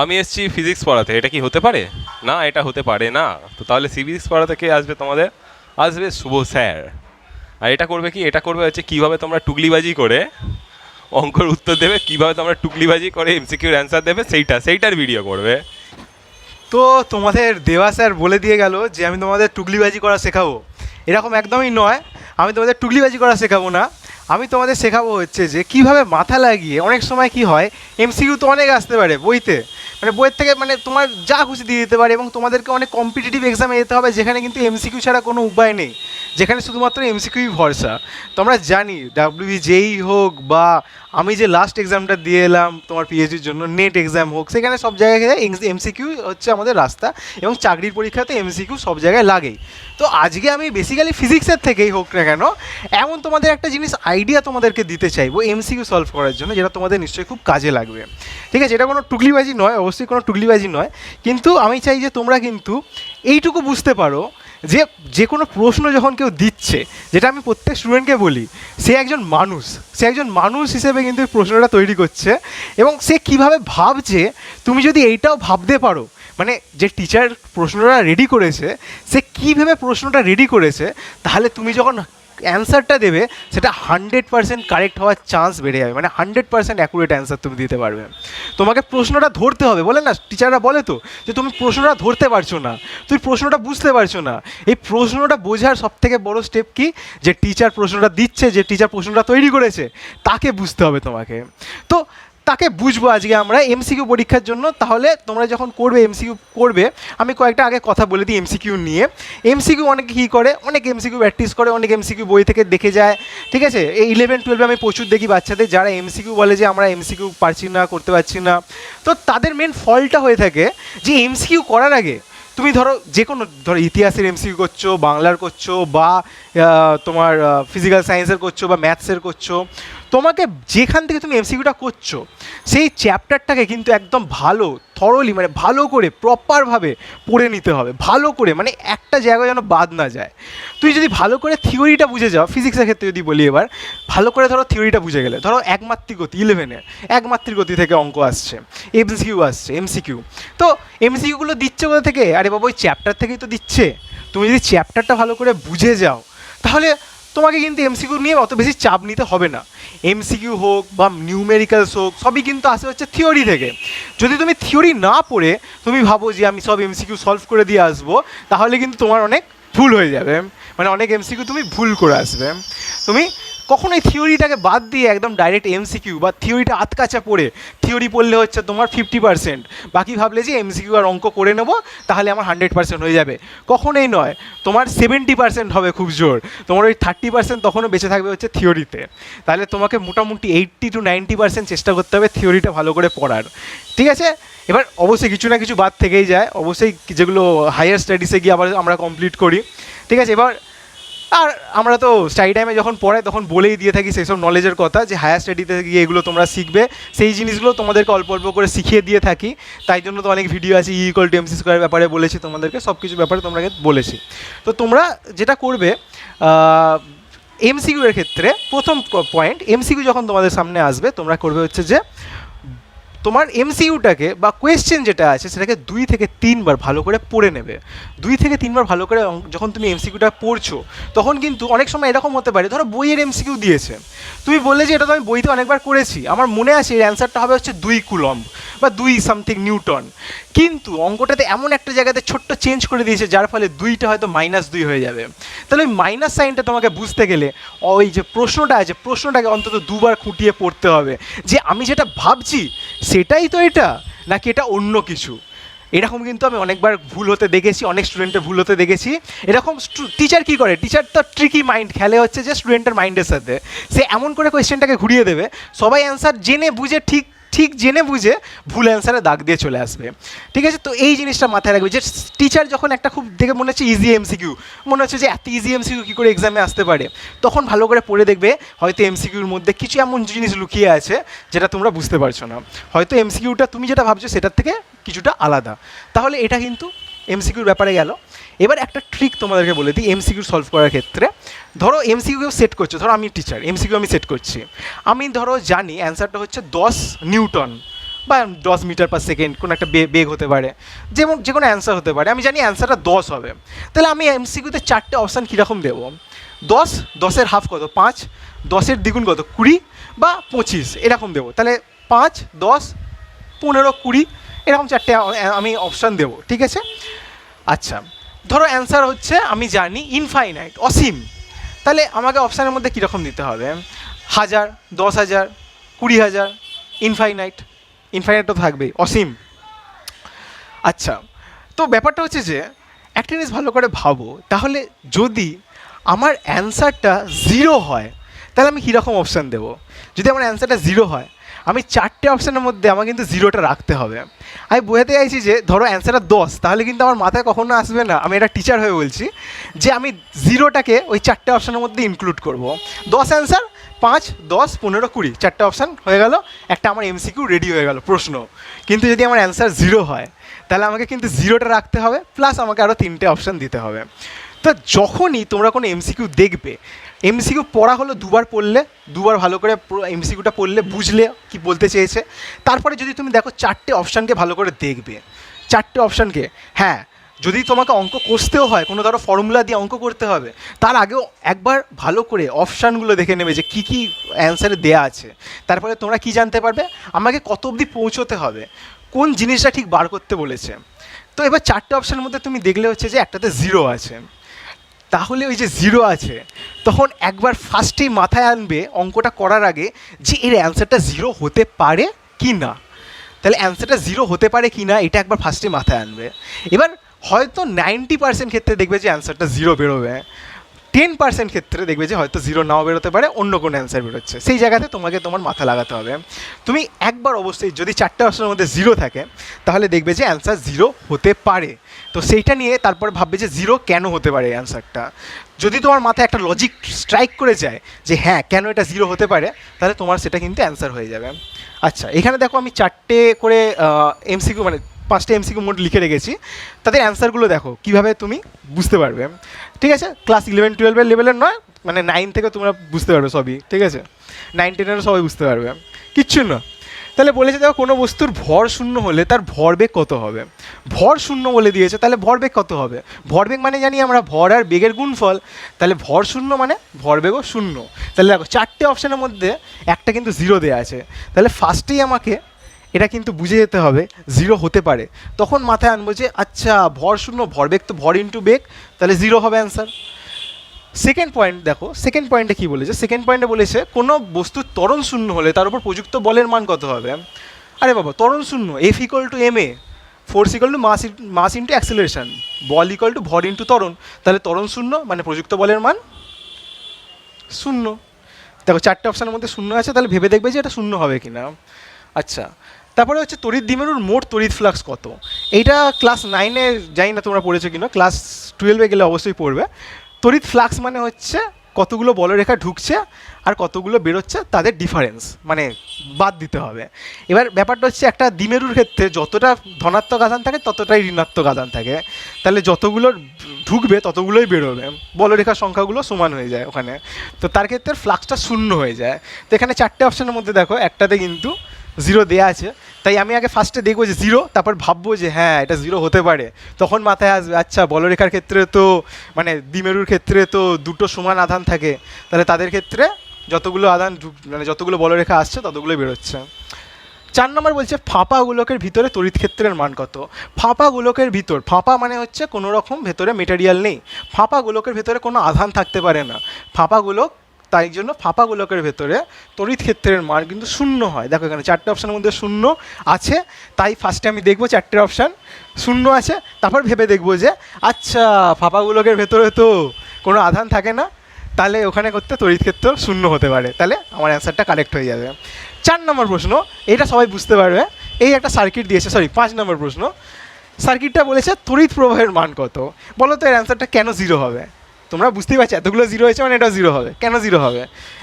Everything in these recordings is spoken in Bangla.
আমি এসেছি ফিজিক্স পড়াতে, এটা কি হতে পারে? না, এটা হতে পারে না। তো তাহলে ফিজিক্স পড়াতে কে আসবে তোমাদের? আসবে শুভ স্যার। আর এটা করবে কি? এটা করবে হচ্ছে কীভাবে তোমরা টুকলিবাজি করে অঙ্কর উত্তর দেবে, কীভাবে তোমরা টুকলিবাজি করে এমসিকিউর অ্যান্সার দেবে, সেইটার ভিডিও করবে। তো তোমাদের দেবা স্যার বলে দিয়ে গেল যে আমি তোমাদের টুকলিবাজি করা শেখাবো। এরকম একদমই নয়, আমি তোমাদের টুকলিবাজি করা শেখাবো না। আমি তোমাদের শেখাবো হচ্ছে যে কীভাবে মাথা লাগিয়ে, অনেক সময় কি হয় এমসিকিউ তো অনেক আসতে পারে বইতে, মানে বইয়ের থেকে মানে তোমার যা খুশি দিয়ে দিতে পারে, এবং তোমাদেরকে অনেক কম্পিটিটিভ এক্সামে যেতে হবে যেখানে কিন্তু এমসিকিউ ছাড়া কোনো উপায় নেই, যেখানে শুধুমাত্র এমসিকিউই ভরসা। তো আমরা জানি WBJEE হোক বা আমি যে লাস্ট এক্সামটা দিয়ে এলাম তোমার পিএইচডির জন্য নেট এক্সাম হোক, সেখানে সব জায়গায় এমসিকিউ হচ্ছে আমাদের রাস্তা, এবং চাকরির পরীক্ষাতে এমসিকিউ সব জায়গায় লাগেই। তো আজকে আমি বেসিক্যালি ফিজিক্সের থেকেই হোক না কেন এমন তোমাদের একটা জিনিস আইডিয়া তোমাদেরকে দিতে চাইবো এমসিকিউ সলভ করার জন্য, যেটা তোমাদের নিশ্চয়ই খুব কাজে লাগবে। ঠিক আছে, এটা কোনো টুকলিবাজি নয়, অবশ্যই কোনো টুকলিবাজি নয়, কিন্তু আমি চাই যে তোমরা কিন্তু এইটুকু বুঝতে পারো যে যে কোনো প্রশ্ন যখন কেউ দিচ্ছে, যেটা আমি প্রত্যেক স্টুডেন্টকে বলি, সে একজন মানুষ হিসেবে কিন্তু এই প্রশ্নটা তৈরি করছে, এবং সে কিভাবে ভাবছে তুমি যদি এইটাও ভাবতে পারো, মানে যে টিচার প্রশ্নটা রেডি করেছে সে কীভাবে প্রশ্নটা রেডি করেছে, তাহলে তুমি যখন অ্যান্সারটা দেবে সেটা 100% কারেক্ট হওয়ার চান্স বেড়ে যাবে, মানে 100% অ্যাকুরেট অ্যান্সার তুমি দিতে পারবে। তোমাকে প্রশ্নটা ধরতে হবে, বলে না টিচাররা বলে তো যে তুমি প্রশ্নটা ধরতে পারছো না, তুমি প্রশ্নটা বুঝতে পারছো না। এই প্রশ্নটা বোঝার সবথেকে বড় স্টেপ কি, যে টিচার প্রশ্নটা দিচ্ছে, যে টিচার প্রশ্নটা তৈরি করেছে তাকে বুঝতে হবে তোমাকে। তো তাকে বুঝবো আজকে আমরা এমসিকিউ পরীক্ষার জন্য। তাহলে তোমরা যখন করবে এমসিকিউ করবে, আমি কয়েকটা আগে কথা বলে দিই এমসিকিউ নিয়ে। এমসিকিউ অনেকে কী করে, অনেক এমসিকিউ প্র্যাকটিস করে, অনেক এমসিকিউ বই থেকে দেখে যায়। ঠিক আছে, এই 11-12 আমি প্রচুর দেখি বাচ্চাদের যারা এমসিকিউ বলে যে আমরা এমসিকিউ পারছি না, করতে পারছি না। তো তাদের মেন ফলটা হয়ে থাকে যে এমসিকিউ করার আগে তুমি যে কোনো ইতিহাসের এমসিকিউ করছো, বাংলার করছো, বা তোমার ফিজিক্যাল সায়েন্সের করছো, বা ম্যাথসের করছো, তোমাকে যেখান থেকে তুমি এমসিকিউটা করছো সেই চ্যাপ্টারটাকে কিন্তু একদম থরলি মানে ভালো করে প্রপারভাবে পড়ে নিতে হবে, ভালো করে, মানে একটা জায়গায় যেন বাদ না যায়। তুই যদি ভালো করে থিওরিটা বুঝে যাও, ফিজিক্সের ক্ষেত্রে যদি বলি এবার, ভালো করে থিওরিটা বুঝে গেলে, একমাত্রিক গতি 11-এ একমাত্রিক গতি থেকে অঙ্ক আসছে, এমসিকিউ। তো এমসিকিউগুলো দিচ্ছে কোথা থেকে? আরে বাবা ওই চ্যাপ্টার থেকেই তো দিচ্ছে। তুমি যদি চ্যাপ্টারটা ভালো করে বুঝে যাও, তাহলে তোমাকে কিন্তু এমসিকিউ নিয়ে অত বেশি চাপ নিতে হবে না। এমসিকিউ হোক বা নিউমেরিক্যালস হোক, সবই কিন্তু আসে হচ্ছে থিওরি থেকে। যদি তুমি থিওরি না পড়ে তুমি ভাবো যে আমি সব এমসিকিউ সলভ করে দিয়ে আসবো, তাহলে কিন্তু তোমার অনেক ভুল হয়ে যাবে, মানে অনেক এমসিকিউ তুমি ভুল করে আসবে। তুমি কখনোই থিওরিটাকে বাদ দিয়ে একদম ডাইরেক্ট এমসিকিউ বা থিওরিটা আতকাচা পড়ে, থিওরি পড়লে হচ্ছে তোমার 50%, বাকি ভাবলে যে এমসিকিউ আর অঙ্ক করে নেবো তাহলে আমার 100% হয়ে যাবে, কখনোই নয়। তোমার 70% হবে খুব জোর, তোমার ওই 30% তখনও বেঁচে থাকবে হচ্ছে থিওরিতে। তাহলে তোমাকে মোটামুটি 80-90% চেষ্টা করতে হবে থিওরিটা ভালো করে পড়ার। ঠিক আছে, এবার অবশ্যই কিছু না কিছু বাদ থেকেই যায়, অবশ্যই যেগুলো হায়ার স্টাডিজে গিয়ে আবার আমরা কমপ্লিট করি। ঠিক আছে, এবার আর আমরা তো স্টাডি টাইমে যখন পড়াই তখন বলেই দিয়ে থাকি সেই সব নলেজের কথা, যে হায়ার স্টাডিতে গিয়ে এগুলো তোমরা শিখবে, সেই জিনিসগুলো তোমাদেরকে অল্প অল্প করে শিখিয়ে দিয়ে থাকি। তাই জন্য তো অনেক ভিডিও আছে, E=mc² ব্যাপারে বলেছি তোমাদেরকে, সব কিছু ব্যাপারে তোমরা বলেছি। তো তোমরা যেটা করবে এমসিকিউ এর ক্ষেত্রে, প্রথম পয়েন্ট, এমসিকিউ যখন তোমাদের সামনে আসবে তোমরা করবে হচ্ছে যে তোমার এমসিকিউটাকে বা কোয়েশ্চেন যেটা আছে সেটাকে 2 থেকে 3 বার ভালো করে পড়ে নেবে। 2 থেকে 3 বার ভালো করে যখন তুমি এমসিকিউটা পড়ছো, তখন কিন্তু অনেক সময় এরকম হতে পারে, বইয়ের এমসিকিউ দিয়েছে, তুমি বললে যে এটা তো আমি বইতে অনেকবার করেছি, আমার মনে আছে এর অ্যান্সারটা হবে হচ্ছে 2 কুলম্ব বা 2 সামথিং নিউটন, কিন্তু অঙ্কটাতে এমন একটা জায়গাতে ছোট্ট চেঞ্জ করে দিয়েছে যার ফলে 2টা হয়তো -2 হয়ে যাবে। তাহলে ওই মাইনাস সাইনটা তোমাকে বুঝতে গেলে ওই যে প্রশ্নটা আছে, প্রশ্নটাকে অন্তত 2 বার খুঁটিয়ে পড়তে হবে, যে আমি যেটা ভাবছি সেটাই তো এটা, নাকি এটা অন্য কিছু। এরকম কিন্তু আমি অনেকবার ভুল হতে দেখেছি, অনেক স্টুডেন্টের ভুল হতে দেখেছি। এরকম টিচার কী করে, টিচার তো ট্রিকি মাইন্ড খেলে হচ্ছে যে স্টুডেন্টের মাইন্ডের সাথে, সে এমন করে কোয়েশ্চেনটাকে ঘুরিয়ে দেবে, সবাই অ্যান্সার জেনে বুঝে ঠিক জেনে বুঝে ভুল অ্যান্সারে দাগ দিয়ে চলে আসবে। ঠিক আছে, তো এই জিনিসটা মাথায় রাখবে যে টিচার যখন একটা খুব দেখে মনে হচ্ছে ইজি এমসিকিউ, মনে হচ্ছে যে এত ইজি এমসিকিউ কী করে এক্সামে আসতে পারে, তখন ভালো করে পড়ে দেখবে হয়তো এমসিকিউর মধ্যে কিছু এমন জিনিস লুকিয়ে আছে যেটা তোমরা বুঝতে পারছো না, হয়তো এমসিকিউটা তুমি যেটা ভাবছো সেটার থেকে কিছুটা আলাদা। তাহলে এটা কিন্তু এমসিকিউর ব্যাপারে গেল। এবার একটা ট্রিক তোমাদেরকে বলে দিই এমসিকিউ সলভ করার ক্ষেত্রে। এমসিকিউ সেট করছো, আমি টিচার, এমসিকিউ আমি সেট করছি, আমি জানি অ্যান্সারটা হচ্ছে 10 নিউটন বা 10 মিটার পার সেকেন্ড কোনো একটা বেগ হতে পারে, যেমন যে কোনো অ্যান্সার হতে পারে, আমি জানি অ্যান্সারটা 10 হবে, তাহলে আমি এমসিকিউতে 4টে অপশান কীরকম দেবো? 10, 10-এর হাফ কত? 5, 10-এর দ্বিগুণ কত? 20 বা 25 এরকম দেবো। তাহলে 5, 10, 15, 20 এরকম 4টে আমি অপশান দেবো, ঠিক আছে? আচ্ছা, ধরো অ্যান্সার হচ্ছে আমি জানি ইনফাইনাইট, অসীম, তাহলে আমাকে অপশানের মধ্যে কীরকম দিতে হবে? 1000, 10,000, 20,000, ইনফাইনাইট, ইনফাইনাইট তো থাকবেই, অসীম। আচ্ছা, তো ব্যাপারটা হচ্ছে যে একটা জিনিস ভালো করে ভাবো, তাহলে যদি আমার অ্যান্সারটা 0 হয় তাহলে আমি কীরকম অপশান দেবো? যদি আমার অ্যান্সারটা 0 হয়, আমি 4টে অপশানের মধ্যে আমার কিন্তু 0টা রাখতে হবে। আমি বোঝাতে চাইছি যে ধরো অ্যান্সারটা 10, তাহলে কিন্তু আমার মাথায় কখনো আসবে না, আমি এটা টিচার হয়ে বলছি, যে আমি 0টাকে ওই 4টে অপশানের মধ্যে ইনক্লুড করব। 10 অ্যান্সার, 5, 10, 15, 20 4টে অপশান হয়ে গেল, একটা আমার এমসিকিউ রেডি হয়ে গেল প্রশ্ন। কিন্তু যদি আমার অ্যান্সার 0 হয় তাহলে আমাকে কিন্তু 0টা রাখতে হবে, প্লাস আমাকে আরও 3টে অপশান দিতে হবে। তো যখনই তোমরা কোনো এমসিকিউ দেখবে, এমসিকিউ পড়া হলো দুবার পড়লে, দুবার ভালো করে এমসিকিউটা পড়লে বুঝলে কি বলতে চেয়েছে, তারপরে যদি তুমি দেখো 4টে অপশানকে ভালো করে দেখবে, 4টে অপশানকে, হ্যাঁ, যদি তোমাকে অঙ্ক কষতেও হয়, কোনো ধরো ফর্মুলা দিয়ে অঙ্ক করতে হবে, তার আগেও একবার ভালো করে অপশানগুলো দেখে নেবে যে কী কী অ্যান্সারে দেয়া আছে। তারপরে তোমরা কি জানতে পারবে আমাকে কত অবধি পৌঁছতে হবে, কোন জিনিসটা ঠিক বার করতে বলেছে। তো এবার 4টে অপশানের মধ্যে তুমি দেখলে হচ্ছে যে একটাতে 0 আছে, তাহলে ওই যে 0 আছে তখন একবার ফার্স্টেই মাথায় আনবে অঙ্কটা করার আগে যে এর অ্যান্সারটা 0 হতে পারে কি না। তাহলে অ্যান্সারটা 0 হতে পারে কি না এটা একবার ফার্স্টে মাথায় আনবে। এবার হয়তো 90% ক্ষেত্রে দেখবে যে অ্যান্সারটা 0 বেরোবে, 10% ক্ষেত্রে দেখবে যে হয়তো 0 নাও বেরোতে পারে, অন্য কোনো অ্যান্সার বেরোচ্ছে। সেই জায়গাতে তোমাকে তোমার মাথা লাগাতে হবে। তুমি একবার অবশ্যই যদি 4টে অপশনের মধ্যে 0 থাকে তাহলে দেখবে যে অ্যান্সার 0 হতে পারে। তো সেইটা নিয়ে তারপর ভাববে যে 0 কেন হতে পারে অ্যান্সারটা। যদি তোমার মাথায় একটা লজিক স্ট্রাইক করে যায় যে হ্যাঁ কেন এটা 0 হতে পারে, তাহলে তোমার সেটা কিন্তু অ্যান্সার হয়ে যাবে। আচ্ছা, এখানে দেখো আমি 4টে করে এমসিকিউ মানে 5টে এমসিকিউ মোড লিখে রেখেছি, তাদের অ্যান্সারগুলো দেখো কীভাবে তুমি বুঝতে পারবে। ঠিক আছে, ক্লাস 11-12 লেভেলের নয়, মানে 9 থেকে তোমরা বুঝতে পারবে সবই, ঠিক আছে, 9-10-এরও সবাই বুঝতে পারবে, কিচ্ছু না। তাহলে বলেছে দেখো কোনো বস্তুর ভর শূন্য হলে তার ভরবেগ কত হবে। ভর শূন্য বলে দিয়েছে, তাহলে ভরবেগ কত হবে? ভরবেগ মানে জানি আমরা ভর আর বেগের গুণফল, তাহলে ভর শূন্য মানে ভরবেগও শূন্য। তাহলে দেখো 4টে অপশানের মধ্যে একটা কিন্তু 0 দেওয়া আছে, তাহলে ফার্স্টেই আমাকে এটা কিন্তু বুঝে যেতে হবে 0 হতে পারে। তখন মাথায় আনবো যে আচ্ছা ভর শূন্য, ভরবেগ তো ভর ইন্টু বেগ, তাহলে 0 হবে অ্যান্সার। সেকেন্ড পয়েন্ট দেখো, সেকেন্ড পয়েন্টে কী বলেছে? সেকেন্ড পয়েন্টে বলেছে কোনো বস্তুর ত্বরণ শূন্য হলে তার উপর প্রযুক্ত বলের মান কত হবে। আরে বাবা, ত্বরণ শূন্য, F = ma, force = mass into acceleration, বল = ভর ইন্টু ত্বরণ, তাহলে ত্বরণ শূন্য মানে প্রযুক্ত বলের মান 0। দেখো 4টে অপশানের মধ্যে 0 আছে, তাহলে ভেবে দেখবে যে এটা 0 হবে কি না। আচ্ছা, তারপরে হচ্ছে তড়িৎ দ্বিমেরুর মোট তড়িৎ ফ্লাক্স কত। এইটা ক্লাস 9-এ জানি না তোমরা পড়েছো কিনা, ক্লাস 12-এ গেলে অবশ্যই পড়বে। তড়িৎ ফ্লাক্স মানে হচ্ছে কতগুলো বলরেখা ঢুকছে আর কতগুলো বেরোচ্ছে তাদের ডিফারেন্স, মানে বাদ দিতে হবে। এবার ব্যাপারটা হচ্ছে একটা দ্বিমেরুর ক্ষেত্রে যতটা ধনাত্মক আধান থাকে ততটাই ঋণাত্মক আধান থাকে, তাহলে যতগুলো ঢুকবে ততগুলোই বেরোবে, বলরেখার সংখ্যাগুলো সমান হয়ে যায় ওখানে, তো তার ক্ষেত্রে ফ্লাক্সটা 0 হয়ে যায়। তো এখানে 4টে অপশানের মধ্যে দেখো একটাতে কিন্তু 0 দেওয়া আছে, তাই আমি আগে ফার্স্টে দেখবো যে 0, তারপর ভাববো যে হ্যাঁ এটা 0 হতে পারে, তখন মাথায় আসবে আচ্ছা বলরেখার ক্ষেত্রে তো মানে দ্বিমেরুর ক্ষেত্রে তো দুটো সমান আধান থাকে, তাহলে তাদের ক্ষেত্রে যতগুলো আধান মানে যতগুলো বলরেখা আসছে ততগুলোই বেরোচ্ছে। 4 নম্বর বলছে ফাঁপা গোলকের ভিতরে তড়িৎ ক্ষেত্রের মান কত। ফাঁপা গোলকের ভিতর, ফাঁপা মানে হচ্ছে কোনো রকম ভেতরে মেটেরিয়াল নেই, ফাঁপা গোলকের ভেতরে কোনো আধান থাকতে পারে না, ফাঁপা গোলক, তাই জন্য ফাঁপা গোলকের ভেতরে তড়িৎ ক্ষেত্রের মান কিন্তু 0 হয়। দেখো এখানে 4টে অপশানের মধ্যে 0 আছে, তাই ফার্স্টে আমি দেখবো 4টে অপশান 0 আছে, তারপর ভেবে দেখবো যে আচ্ছা ফাঁপা গোলকের ভেতরে তো কোনো আধান থাকে না, তাহলে ওখানে করতে তড়িৎ ক্ষেত্র 0 হতে পারে, তাহলে আমার অ্যান্সারটা কারেক্ট হয়ে যাবে। 4 নম্বর প্রশ্ন, এটা সবাই বুঝতে পারবে, এই একটা সার্কিট দিয়েছে, 5 নম্বর প্রশ্ন, সার্কিটটা বলেছে তড়িৎ প্রবাহের মান কত। বলো তো এর অ্যান্সারটা কেন 0 হবে। তোমরা বুঝতেই পারছো এতগুলো 0 হয়েছে মানে এটা 0 হবে, কেন 0 হবে?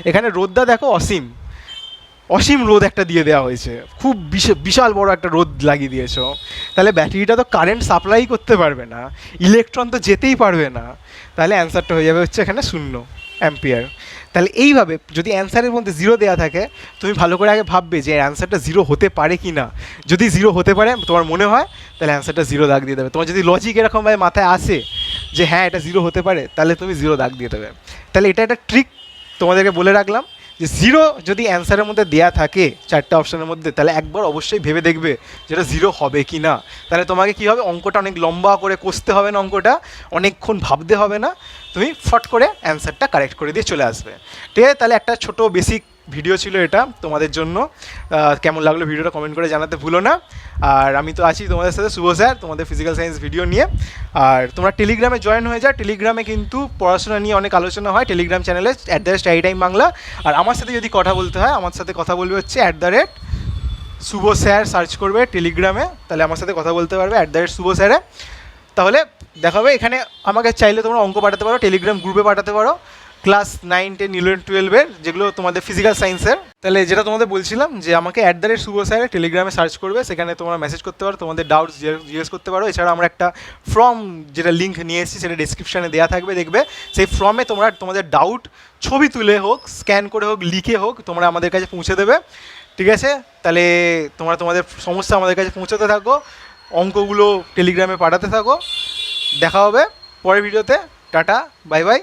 এখানে রোদটা দেখো অসীম, অসীম রোদ একটা দিয়ে দেওয়া হয়েছে, খুব বিশাল বড় একটা রোদ লাগিয়ে দিয়েছো, তাহলে ব্যাটারিটা তো কারেন্ট সাপ্লাই করতে পারবে না, ইলেকট্রন তো যেতেই পারবে না, তাহলে অ্যান্সারটা হয়ে যাবে হচ্ছে এখানে 0 অ্যাম্পিয়ার। তাহলে এইভাবে যদি অ্যান্সারের মধ্যে 0 দেওয়া থাকে, তুমি ভালো করে আগে ভাববে যে অ্যান্সারটা 0 হতে পারে কি না। যদি 0 হতে পারে তোমার মনে হয়, তাহলে অ্যান্সারটা 0 দাগ দিয়ে দেবে। তোমার যদি লজিক এরকমভাবে মাথায় আসে যে হ্যাঁ এটা 0 হতে পারে, তাহলে তুমি 0 দাগ দিয়ে দেবে। তাহলে এটা একটা ট্রিক তোমাদেরকে বলে রাখলাম, যে 0 যদি অ্যান্সারের মধ্যে দেওয়া থাকে 4টে অপশানের মধ্যে, তাহলে একবার অবশ্যই ভেবে দেখবে যেটা 0 হবে কি না। তাহলে তোমাকে কী হবে, অঙ্কটা অনেক লম্বা করে কষতে হবে না, অঙ্কটা অনেকক্ষণ ভাবতে হবে না, তুমি ফট করে অ্যান্সারটা কারেক্ট করে দিয়ে চলে আসবে। ঠিক আছে, তাহলে একটা ছোটো বেসিক ভিডিও ছিল এটা তোমাদের জন্য। কেমন লাগলো ভিডিওটা কমেন্ট করে জানাতে ভুলো না। আর আমি তো আছি তোমাদের সাথে শুভ স্যার, তোমাদের ফিজিক্যাল সায়েন্স ভিডিও নিয়ে। আর তোমরা টেলিগ্রামে জয়েন হয়ে যাও, টেলিগ্রামে কিন্তু পড়াশোনা নিয়ে অনেক আলোচনা হয় টেলিগ্রাম চ্যানেলে @StudyTime বাংলা। আর আমার সাথে যদি কথা বলতে হয়, আমার সাথে কথা বলবে হচ্ছে @শুভ স্যার, সার্চ করবে টেলিগ্রামে, তাহলে আমার সাথে কথা বলতে পারবে @শুভ স্যারে। তাহলে দেখাবে এখানে আমাকে চাইলে তোমরা অঙ্ক পাঠাতে পারো, টেলিগ্রাম গ্রুপে পাঠাতে পারো, ক্লাস 9, 10, 11, 12-এর যেগুলো তোমাদের ফিজিক্যাল সায়েন্সের। তাহলে যেটা তোমাদের বলছিলাম যে আমাকে শুভ স্যার টেলিগ্রামে সার্চ করবে, সেখানে তোমরা মেসেজ করতে পারো, তোমাদের ডাউটস জিজ্ঞেস করতে পারো। এছাড়া আমরা একটা ফর্ম যেটা লিঙ্ক নিয়ে এসেছি, সেটা ডিসক্রিপশানে দেওয়া থাকবে, দেখবে। সেই ফর্মে তোমরা তোমাদের ডাউট ছবি তুলে হোক, স্ক্যান করে হোক, লিখে হোক, তোমরা আমাদের কাছে পৌঁছে দেবে। ঠিক আছে, তাহলে তোমরা তোমাদের সমস্যা আমাদের কাছে পৌঁছাতে থাকো, অঙ্কগুলো টেলিগ্রামে পাঠাতে থাকো। দেখা হবে পরের ভিডিওতে। Tata, bye bye.